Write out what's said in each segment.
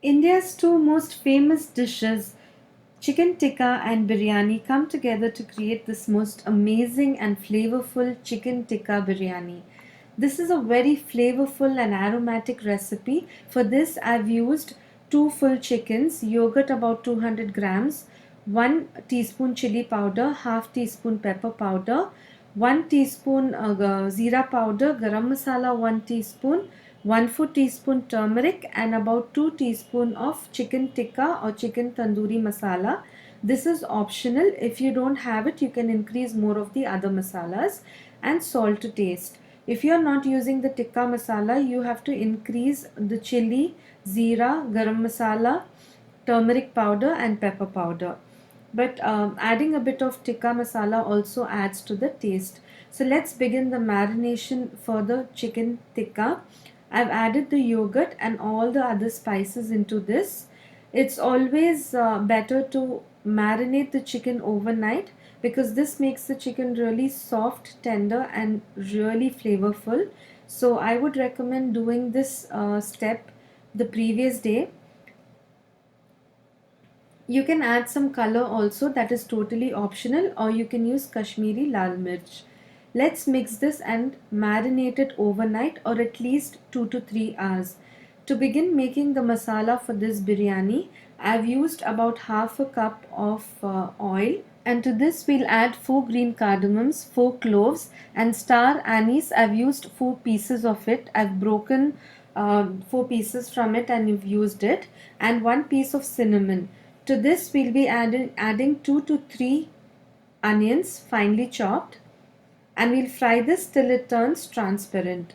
India's two most famous dishes, chicken tikka and biryani, come together to create this most amazing and flavorful chicken tikka biryani. This is a very flavorful and aromatic recipe. For this, I've used two full chickens, yogurt about 200 grams, 1 teaspoon chili powder, half teaspoon pepper powder, 1 teaspoon zira powder, garam masala 1 teaspoon, 1/4 teaspoon turmeric, and about 2 teaspoon of chicken tikka or chicken tandoori masala. This is optional. If you don't have it, you can increase more of the other masalas, and salt to taste. If you are not using the tikka masala, you have to increase the chili, zira, garam masala, turmeric powder, and pepper powder. But adding a bit of tikka masala also adds to the taste. So let's begin the marination for the chicken tikka. I've added the yogurt and all the other spices into this. It's always better to marinate the chicken overnight because this makes the chicken really soft, tender, and really flavorful. So I would recommend doing this step the previous day. You can add some color also, that is totally optional, or you can use Kashmiri lal mirch. Let's mix this and marinate it overnight or at least 2 to 3 hours. To begin making the masala for this biryani, I've used about half a cup of oil, and to this we'll add 4 green cardamoms, 4 cloves, and star anise. I've used 4 pieces of it. I've broken 4 pieces from it and you've used it, and 1 piece of cinnamon. To this we'll be adding 2 to 3 onions finely chopped, and we'll fry this till it turns transparent.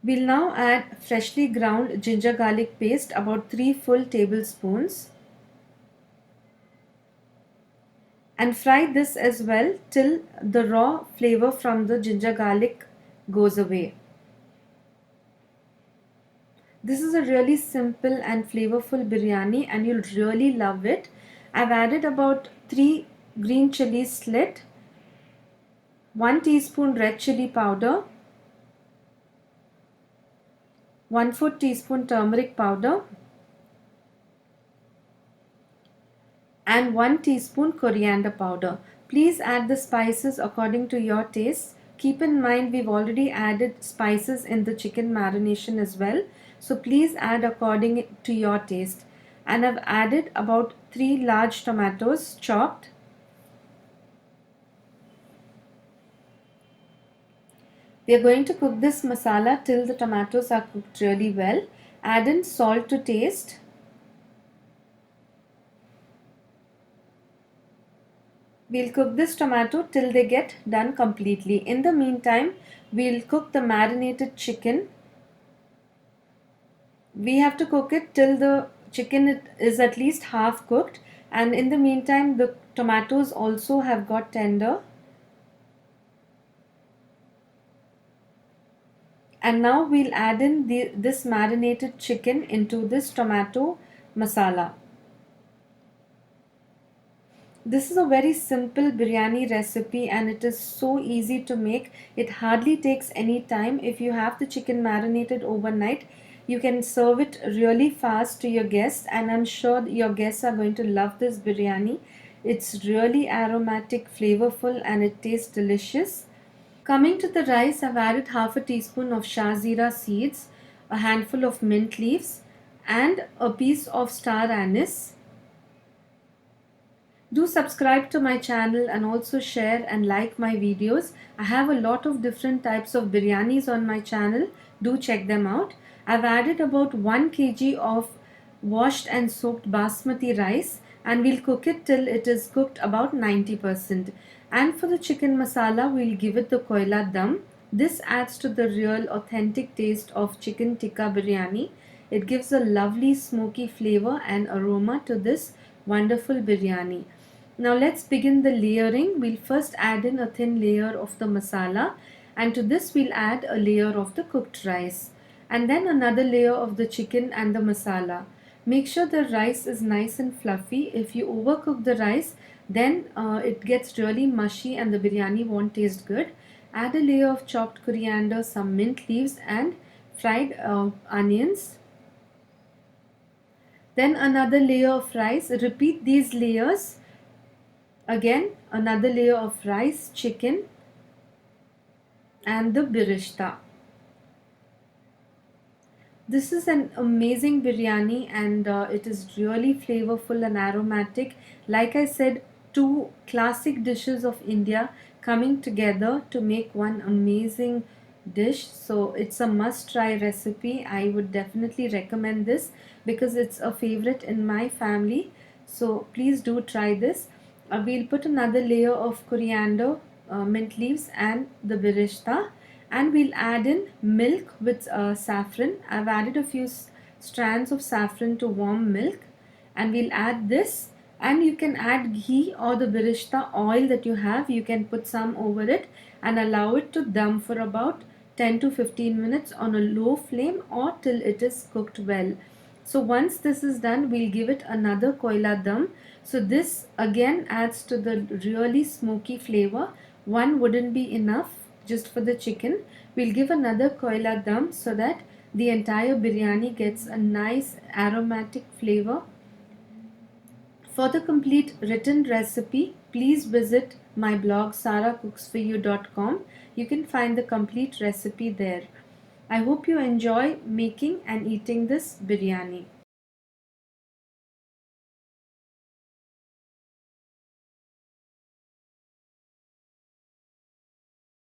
We'll now add freshly ground ginger garlic paste, about 3 full tablespoons, and fry this as well till the raw flavor from the ginger garlic goes away. This is a really simple and flavorful biryani and you'll really love it. I've added about 3 green chilies slit, 1 teaspoon red chili powder, 1/4 teaspoon turmeric powder, and 1 teaspoon coriander powder. Please add the spices according to your taste. Keep in mind we've already added spices in the chicken marination as well. So please add according to your taste. And I've added about 3 large tomatoes chopped. We are going to cook this masala till the tomatoes are cooked really well. Add in salt to taste. We'll cook this tomato till they get done completely. In the meantime, we'll cook the marinated chicken. We have to cook it till the chicken is at least half cooked, and in the meantime the tomatoes also have got tender. And now we'll add in this marinated chicken into this tomato masala. This is a very simple biryani recipe and it is so easy to make. It hardly takes any time. If you have the chicken marinated overnight, you can serve it really fast to your guests, and I'm sure your guests are going to love this biryani. It's really aromatic, flavorful, and it tastes delicious. Coming to the rice, I've added half a teaspoon of shazira seeds, a handful of mint leaves, and a piece of star anise. Do subscribe to my channel and also share and like my videos. I have a lot of different types of biryanis on my channel. Do check them out. I've added about 1 kg of washed and soaked basmati rice, and we'll cook it till it is cooked about 90%. And for the chicken masala, we'll give it the koila dum. This adds to the real authentic taste of chicken tikka biryani. It gives a lovely smoky flavor and aroma to this wonderful biryani. Now let's begin the layering. We'll first add in a thin layer of the masala, and to this we'll add a layer of the cooked rice, and then another layer of the chicken and the masala. Make sure the rice is nice and fluffy. If you overcook the rice, then it gets really mushy and the biryani won't taste good. Add a layer of chopped coriander, some mint leaves, and fried onions, then another layer of rice. Repeat these layers again, another layer of rice, chicken, and the birishta. This is an amazing biryani, and it is really flavorful and aromatic. Like I said, two classic dishes of India coming together to make one amazing dish. So it's a must try recipe. I would definitely recommend this because it's a favorite in my family. So please do try this. We'll put another layer of coriander, mint leaves, and the birishta, and we'll add in milk with saffron. I've added a few strands of saffron to warm milk, and we'll add this, and you can add ghee or the birishta oil that you have. You can put some over it and allow it to dum for about 10 to 15 minutes on a low flame or till it is cooked well. So once this is done, we'll give it another koila dum. So this again adds to the really smoky flavor. One wouldn't be enough just for the chicken. We'll give another koila dum so that the entire biryani gets a nice aromatic flavor. For the complete written recipe, please visit my blog saracooksforyou.com. You can find the complete recipe there. I hope you enjoy making and eating this biryani.